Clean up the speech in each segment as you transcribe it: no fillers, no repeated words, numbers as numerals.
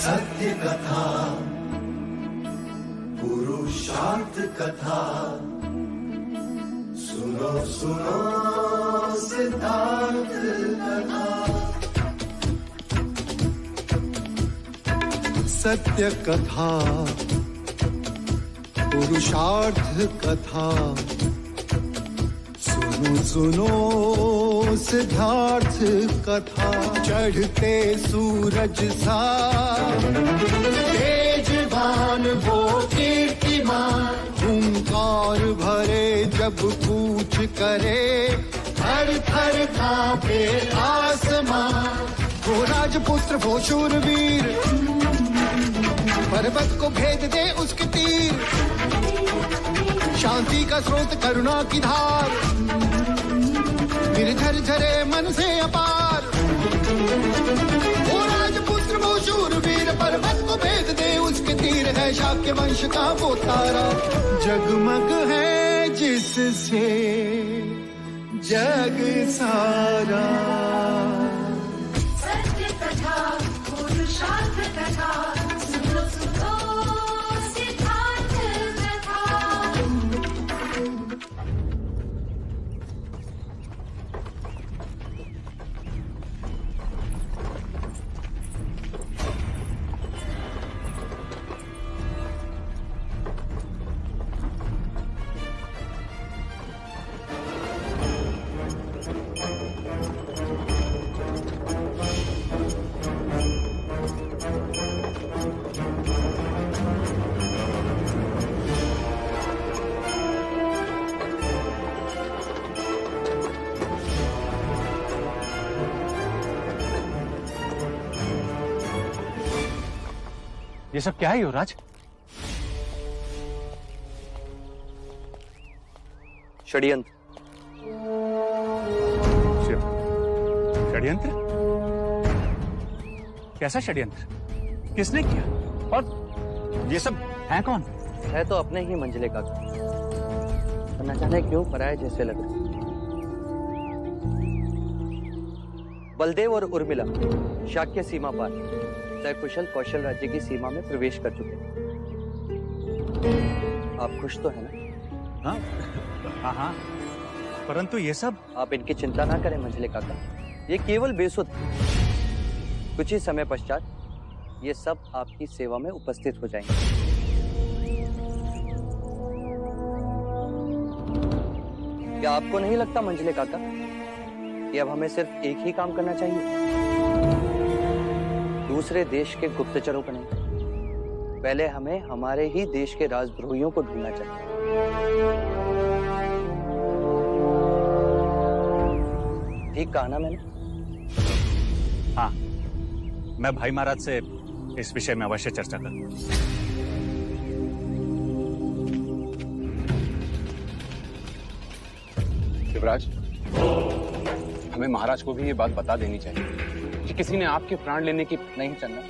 सत्य कथा, पुरुषार्थ कथा, सुनो सुनो सिद्धार्थ कथा। सत्य कथा, पुरुषार्थ कथा, सुनो सुनो सिद्धार्थ कथा। चढ़ते सूरज सा तेजवान वो कीर्तिमान, हुंकार भरे जब कूच करे, थर थर कांपे आसमान। वो राजपुत्र वो शूरवीर, पर्वत को भेद दे उसके तीर, शांति का स्रोत करुणा की धार, निर्झर झरे मन से अपार। वो राजपुत्र वो शूरवीर, पर्वत को भेद दे उसके तीर, है शाक्य वंश का वो तारा, जगमग है जिससे जग सारा। सत्य कथा, पुरुषार्थ कथा, सुनो सुनो सिद्धार्थ कथा। ये सब क्या है युवराज? षड्यंत्र। षड्यंत्र? कैसा षड्यंत्र? किसने किया? और ये सब है कौन? है तो अपने ही मंझले का, न जाने क्यों पराये जैसे लग रहे। बलदेव और उर्मिला शाक्य सीमा पार कुशल कौशल राज्य की सीमा में प्रवेश कर चुके हैं। आप खुश तो है ना? हाँ हाँ, परंतु ये सब। आप इनकी चिंता ना करें मंझले काका, ये केवल बेसुध। कुछ ही समय पश्चात ये सब आपकी सेवा में उपस्थित हो जाएंगे। क्या आपको नहीं लगता मंझले काका कि अब हमें सिर्फ एक ही काम करना चाहिए? दूसरे देश के गुप्तचरों को नहीं, पहले हमें हमारे ही देश के राजद्रोहियों को ढूंढना चाहिए। ठीक कहा ना मैंने? हाँ, मैं भाई महाराज से इस विषय में अवश्य चर्चा करूंगा। शिवराज, हमें महाराज को भी ये बात बता देनी चाहिए कि किसी ने आपके प्राण लेने की। नहीं चलना,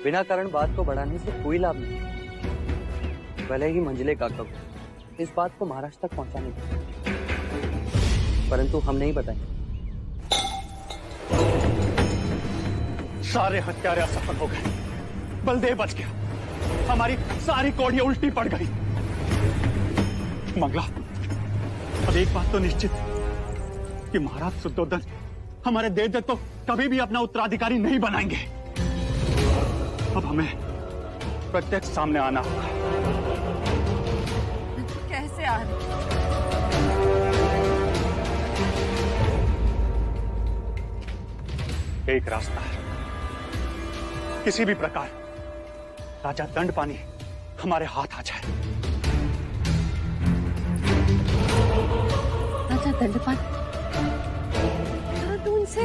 बिना कारण बात को बढ़ाने से कोई लाभ नहीं। भले ही मंझले काका को इस बात को महाराज तक पहुंचाने की, परंतु हम नहीं बताएंगे। सारे हत्यारे असफल हो गए, बलदेव बच गया, हमारी सारी कौड़ियां उल्टी पड़ गई। मंगला, अब एक बात तो निश्चित कि महाराज शुद्धोधन हमारे देवदत्त को कभी भी अपना उत्तराधिकारी नहीं बनाएंगे। अब हमें प्रत्यक्ष सामने आना होगा। कैसे आ रहे? एक रास्ता है, किसी भी प्रकार राजा दंडपानी हमारे हाथ आ जाए। राजा दंडपानी? उनसे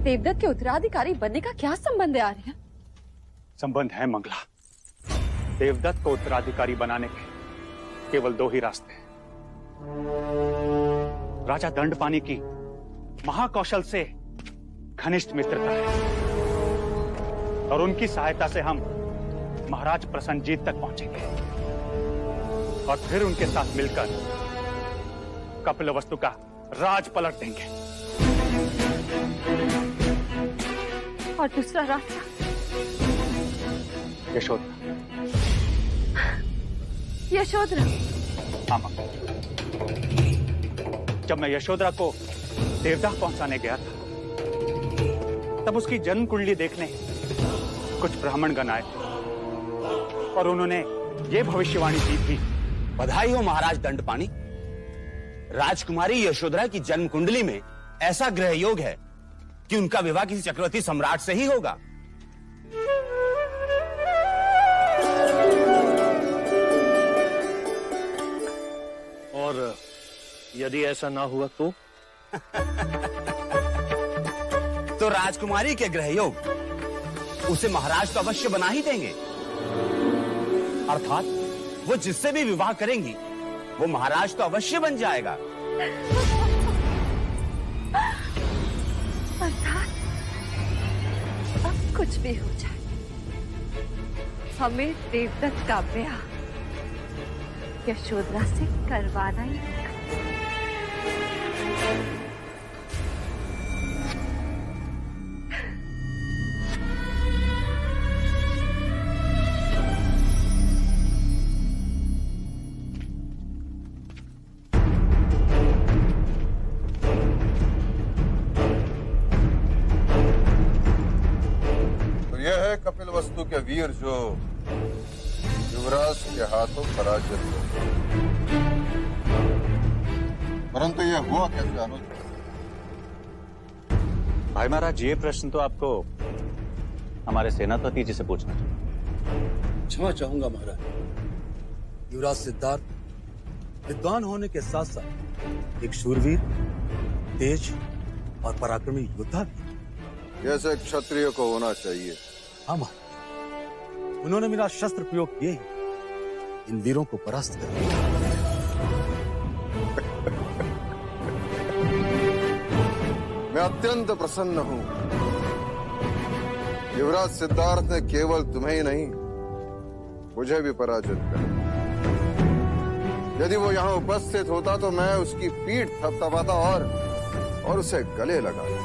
देवदत्त के उत्तराधिकारी बनने का क्या संबंध है आर्य? संबंध है मंगला। देवदत्त को उत्तराधिकारी बनाने के केवल दो ही रास्ते हैं। राजा दंडपानी की महाकौशल से घनिष्ठ मित्रता है और उनकी सहायता से हम महाराज प्रसन्नजीत तक पहुंचेंगे और फिर उनके साथ मिलकर कपिलवस्तु का राज पलट देंगे। और दूसरा रास्ता? यशोधरा। यशोधरा? हाँ मां। जब मैं यशोधरा को देवदाह पहुंचाने गया था, तब उसकी जन्म कुंडली देखने कुछ ब्राह्मणगण आए और उन्होंने ये भविष्यवाणी की थी। बधाई हो महाराज दंडपाणी। राजकुमारी यशोधरा की जन्म कुंडली में ऐसा ग्रह योग है कि उनका विवाह किसी चक्रवर्ती सम्राट से ही होगा। और यदि ऐसा ना हुआ तो? तो राजकुमारी के ग्रह योग उसे महाराज तो अवश्य बना ही देंगे। अर्थात वो जिससे भी विवाह करेंगी वो महाराज तो अवश्य बन जाएगा। अर्थात अब कुछ भी हो जाए, हमें देवदत्त का ब्याह यशोधरा से करवाना ही होगा। कपिलवस्तु के वीर जो युवराज के हाथों पराजित हुए, परंतु यह हुआ कैसे अनुज? भाई महाराज, ये प्रश्न तो आपको हमारे सेनापति जी से पूछना चाहिए। क्षमा चाहूंगा महाराज। युवराज सिद्धार्थ विद्वान होने के साथ साथ एक शूरवीर, तेज और पराक्रमी योद्धा भी। जैसे क्षत्रिय को होना चाहिए। हाँ महाराज, उन्होंने मेरा शस्त्र प्रयोग किए ही इन वीरों को परास्त कर दिया। मैं अत्यंत प्रसन्न हूं। युवराज सिद्धार्थ ने केवल तुम्हें ही नहीं, मुझे भी पराजित कर। यदि वो यहां उपस्थित होता तो मैं उसकी पीठ थपथपाता और उसे गले लगाता।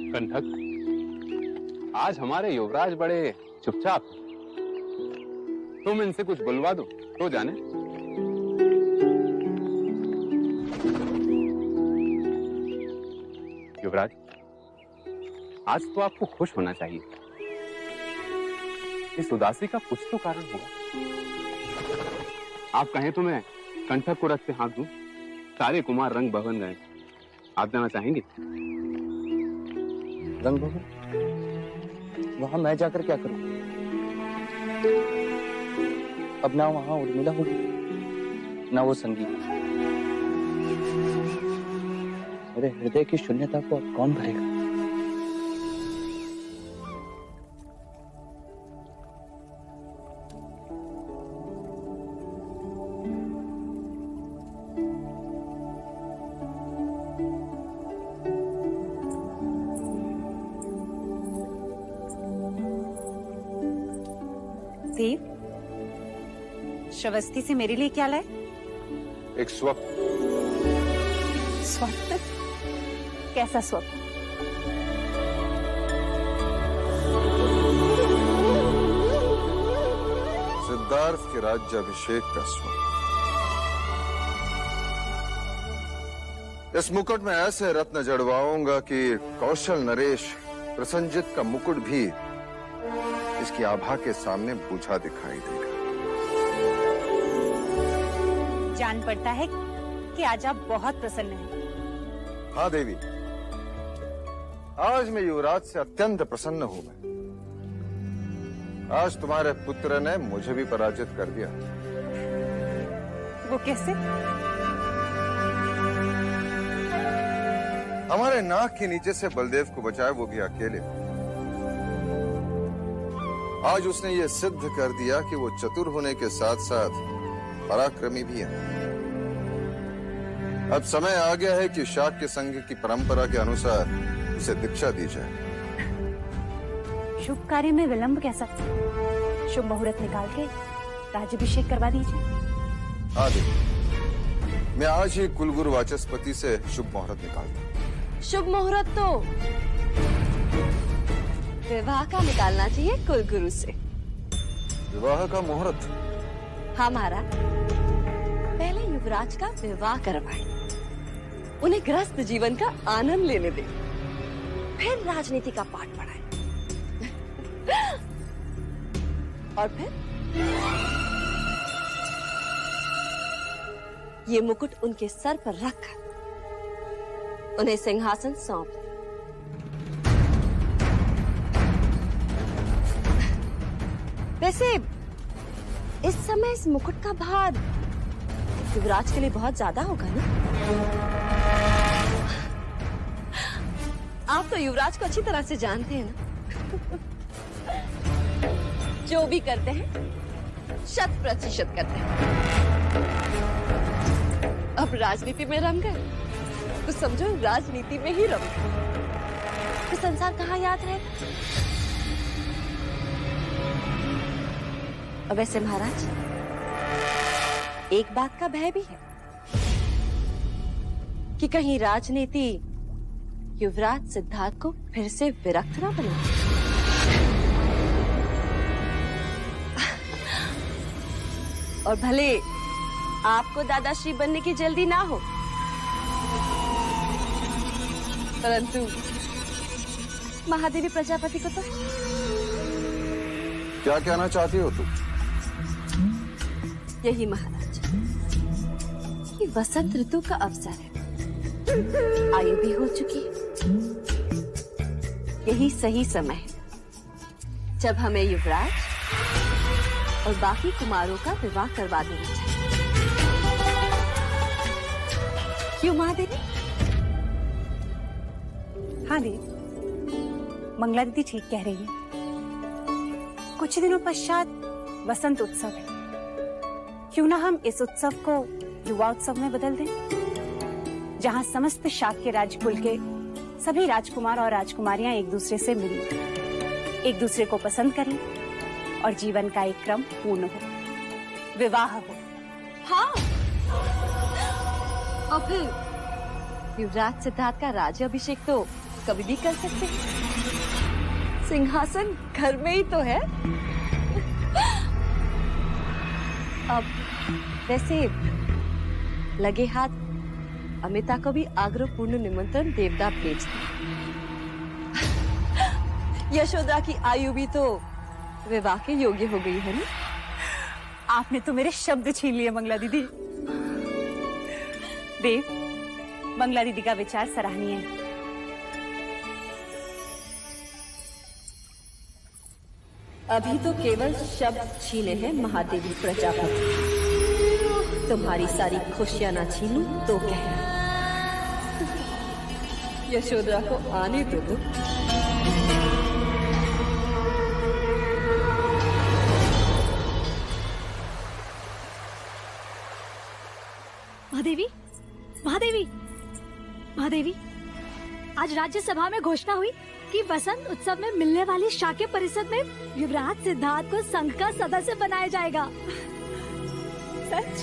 कंठक, आज हमारे युवराज बड़े चुपचाप। तुम इनसे कुछ बुलवा दो तो जाने। युवराज, आज तो आपको खुश होना चाहिए। इस उदासी का कुछ तो कारण होगा। आप कहें तो मैं कंठक को रथ पे हाथ दूं। सारे कुमार रंग भवन गए, आप जाना चाहेंगे? रंग भवन? वहां मैं जाकर क्या करूं? अब ना वहां उर्मिला होगी, ना वो संगीत। मेरे हृदय की शून्यता को अब कौन भरेगा? देव, श्रवस्ती से मेरे लिए क्या लाए? एक स्वप्न। स्वप्न? कैसा स्वप्न? सिद्धार्थ के राज्याभिषेक का स्वप्न। इस मुकुट में ऐसे रत्न जड़वाऊंगा कि कौशल नरेश प्रसन्नजित का मुकुट भी इसकी आभा के सामने बुझा दिखाई देगा। जान पड़ता है कि आज आप बहुत प्रसन्न हैं। हाँ देवी, आज मैं युवराज से अत्यंत प्रसन्न हूं। मैं आज तुम्हारे पुत्र ने मुझे भी पराजित कर दिया। वो कैसे? हमारे नाक के नीचे से बलदेव को बचाए, वो भी अकेले। आज उसने ये सिद्ध कर दिया कि वो चतुर होने के साथ साथ पराक्रमी भी है। अब समय आ गया है कि शाक्य संघ की परंपरा के अनुसार उसे दीक्षा दी जाए। शुभ कार्य में विलंब कैसा? शुभ मुहूर्त निकाल के राज्याभिषेक करवा दीजिए। हाँ देवी, मैं आज ही कुलगुरु वाचस्पति से शुभ मुहूर्त निकालता हूँ। शुभ मुहूर्त तो विवाह का निकालना चाहिए कुलगुरु से। विवाह का मुहूर्त? हाँ महाराज, पहले युवराज का विवाह करवाएं, उन्हें गृहस्थ जीवन का आनंद लेने दें, फिर राजनीति का पाठ पढ़ाएं, और फिर ये मुकुट उनके सर पर रखकर उन्हें सिंहासन सौंप दें। वैसे इस समय इस मुकुट का भार युवराज के लिए बहुत ज्यादा होगा ना? आप तो युवराज को अच्छी तरह से जानते हैं ना? जो भी करते हैं 100% करते हैं। अब राजनीति में रम गए तो समझो राजनीति में ही रम गए, तो संसार कहाँ याद रहेगा? अब वैसे महाराज, एक बात का भय भी है कि कहीं राजनीति युवराज सिद्धार्थ को फिर से विरक्त ना बना। और भले आपको दादाश्री बनने की जल्दी ना हो, परंतु महादेवी प्रजापति को तो। क्या कहना चाहती हो तुम? यही महाराज, कि वसंत ऋतु का अवसर है, आयु भी हो चुकी है, यही सही समय है जब हमें युवराज और बाकी कुमारों का विवाह करवा देना चाहिए। क्यों महादेवी? हाँ देवी, मंगला दीदी ठीक कह रही है। कुछ दिनों पश्चात वसंत उत्सव है, क्यों ना हम इस उत्सव को युवा उत्सव में बदल दें, जहां समस्त शाक्य राजकुल के सभी राजकुमार और राजकुमारियां एक दूसरे से मिलें, एक दूसरे को पसंद करें और जीवन का एक क्रम पूर्ण हो, विवाह हो। हाँ, और फिर युवराज सिद्धार्थ का राज्याभिषेक तो कभी भी कर सकते हैं, सिंहासन घर में ही तो है। अब वैसे लगे हाथ अमिता को भी आग्रहपूर्ण निमंत्रण देवता भेज दे। यशोदा की आयु भी तो विवाह के योग्य हो गई है ना? आपने तो मेरे शब्द छीन लिए मंगला दीदी। देव, मंगला दीदी का विचार सराहनीय है। अभी तो केवल शब्द छीने हैं महादेवी प्रजापति, तुम्हारी सारी खुशियां ना छीनूं तो कहना। यशोदा को आने तो दो। महादेवी, महादेवी, महादेवी, आज राज्यसभा में घोषणा हुई कि वसंत उत्सव में मिलने वाली शाक्य परिषद में युवराज सिद्धार्थ को संघ का सदस्य बनाया जाएगा। सच?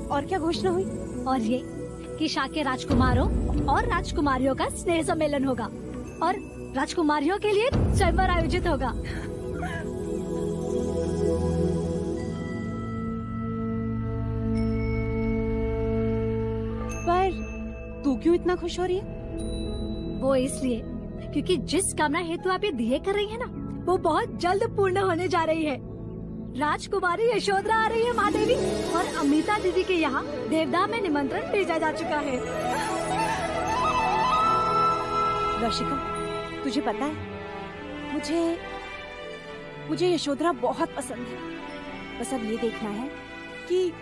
और क्या घोषणा हुई? और ये कि शाक्य राजकुमारों और राजकुमारियों का स्नेह सम्मेलन होगा और राजकुमारियों के लिए स्वयंवर आयोजित होगा। पर तू क्यों इतना खुश हो रही है? वो इसलिए क्योंकि जिस कामना हेतु आप ये दिए कर रही है ना, वो बहुत जल्द पूर्ण होने जा रही है। राजकुमारी यशोधरा आ रही है महादेवी, और अमिता दीदी के यहाँ देवदा में निमंत्रण भेजा जा चुका है। वर्षिका, तुझे पता है, मुझे यशोधरा बहुत पसंद है। बस अब ये देखना है कि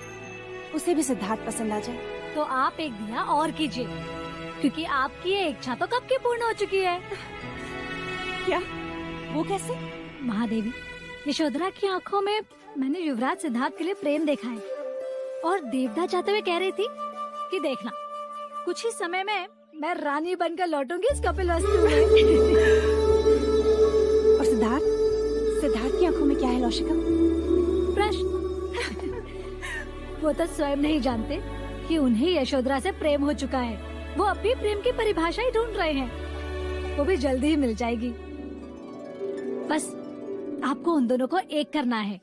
उसे भी सिद्धार्थ पसंद आ जाए। तो आप एक दिया और कीजिए, क्योंकि आपकी ये इच्छा तो कब की पूर्ण हो चुकी है। क्या? वो कैसे? महादेवी, यशोधरा की आंखों में मैंने युवराज सिद्धार्थ के लिए प्रेम देखा है, और देवता जाते हुए कह रही थी कि देखना कुछ ही समय में मैं रानी बनकर लौटूंगी इस कपिल वस्तु में। और सिद्धार्थ सिद्धार्थ की आंखों में क्या है लौशिका? प्रश्न। वो तो स्वयं नहीं जानते कि उन्हें यशोधरा से प्रेम हो चुका है। वो अपनी प्रेम की परिभाषा ही ढूंढ रहे हैं। वो भी जल्दी ही मिल जाएगी। बस आपको उन दोनों को एक करना है।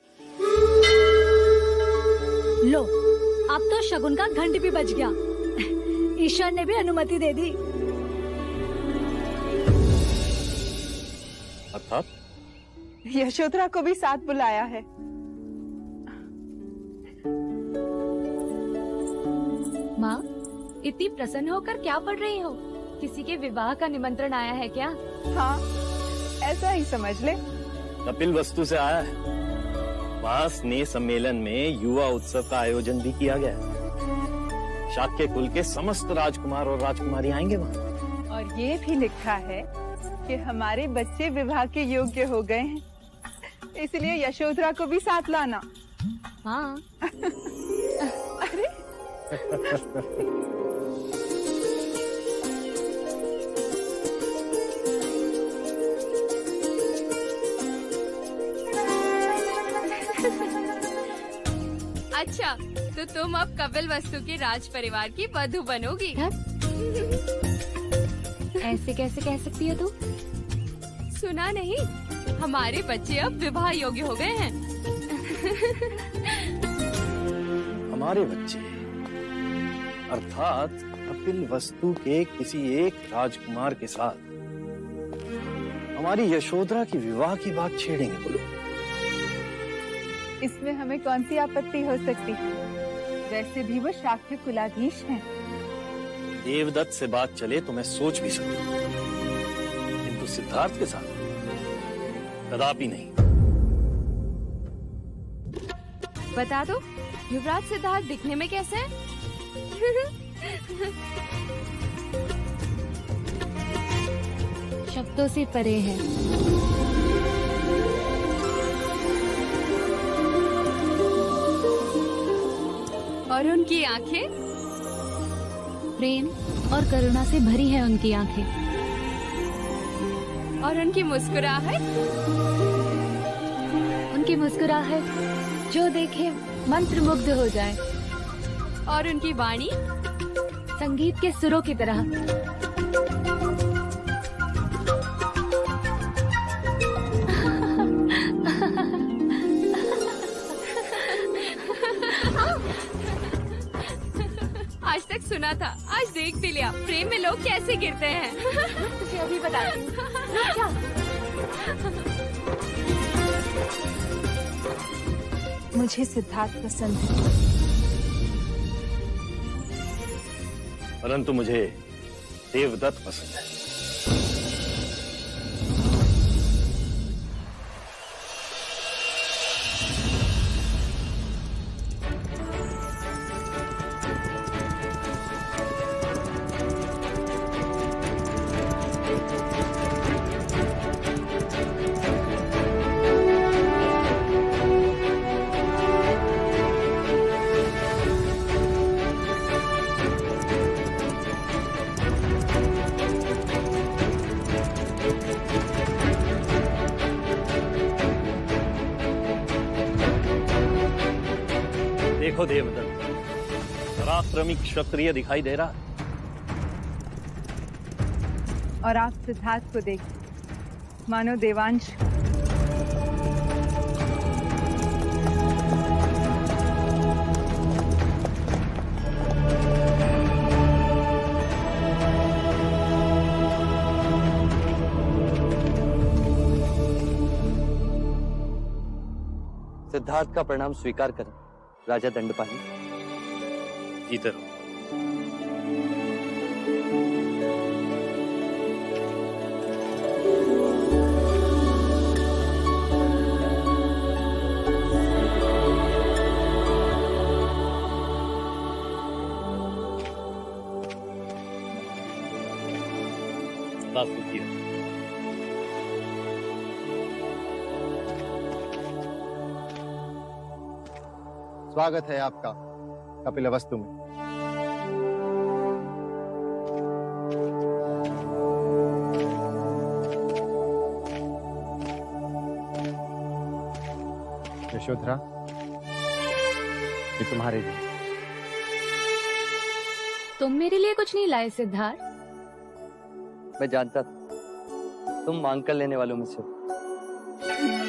लो, अब तो शगुन का घंट भी बज गया। ईश्वर ने भी अनुमति दे दी। अर्थात यशोधरा को भी साथ बुलाया है। माँ, इतनी प्रसन्न होकर क्या पढ़ रही हो? किसी के विवाह का निमंत्रण आया है क्या? हाँ, ऐसा ही समझ ले। कपिल वस्तु से आया है। वहाँ स्नेह सम्मेलन में युवा उत्सव का आयोजन भी किया गया है। शाक्य कुल के समस्त राजकुमार और राजकुमारी आएंगे वहाँ। और ये भी लिखा है कि हमारे बच्चे विवाह के योग्य हो गए हैं, इसलिए यशोधरा को भी साथ लाना। हाँ। अरे अच्छा, तो तुम अब कपिल वस्तु के राज परिवार की वधू बनोगी? ऐसे कैसे कह सकती है तू? सुना नहीं, हमारे बच्चे अब विवाह योग्य हो गए हैं। हमारे बच्चे अर्थात कपिल वस्तु के किसी एक राजकुमार के साथ हमारी यशोधरा की विवाह की बात छेड़ेंगे। बोलो, इसमें हमें कौन सी आपत्ति हो सकती है? वैसे भी वो शाक्य कुलाधीश हैं। देवदत्त से बात चले तो मैं सोच भी सकता, किंतु सिद्धार्थ के साथ कदापि नहीं। बता दो, युवराज सिद्धार्थ दिखने में कैसे हैं? शब्दों से परे है। और उनकी आंखें प्रेम और करुणा से भरी है उनकी आंखें। और उनकी मुस्कुराहट, जो देखे मंत्रमुग्ध हो जाए। और उनकी वाणी संगीत के सुरों की तरह। आज तक सुना था, आज देख भी लिया प्रेम में लोग कैसे गिरते हैं। तुझे अभी बताती हूँ। मुझे सिद्धार्थ पसंद है, परंतु मुझे देवदत्त पसंद है। देखो देवदत्त, पराक्रमी क्षत्रिय दिखाई दे रहा। और आप सिद्धार्थ को देख, मानो देवांश। सिद्धार्थ का प्रणाम स्वीकार करें राजा दंडपाणी। जीते रहो। स्वागत है आपका कपिलवस्तु में। यशोधरा, ये तुम्हारे लिए। तुम मेरे लिए कुछ नहीं लाए सिद्धार्थ? मैं जानता था तुम मांग कर लेने वालों में से हो।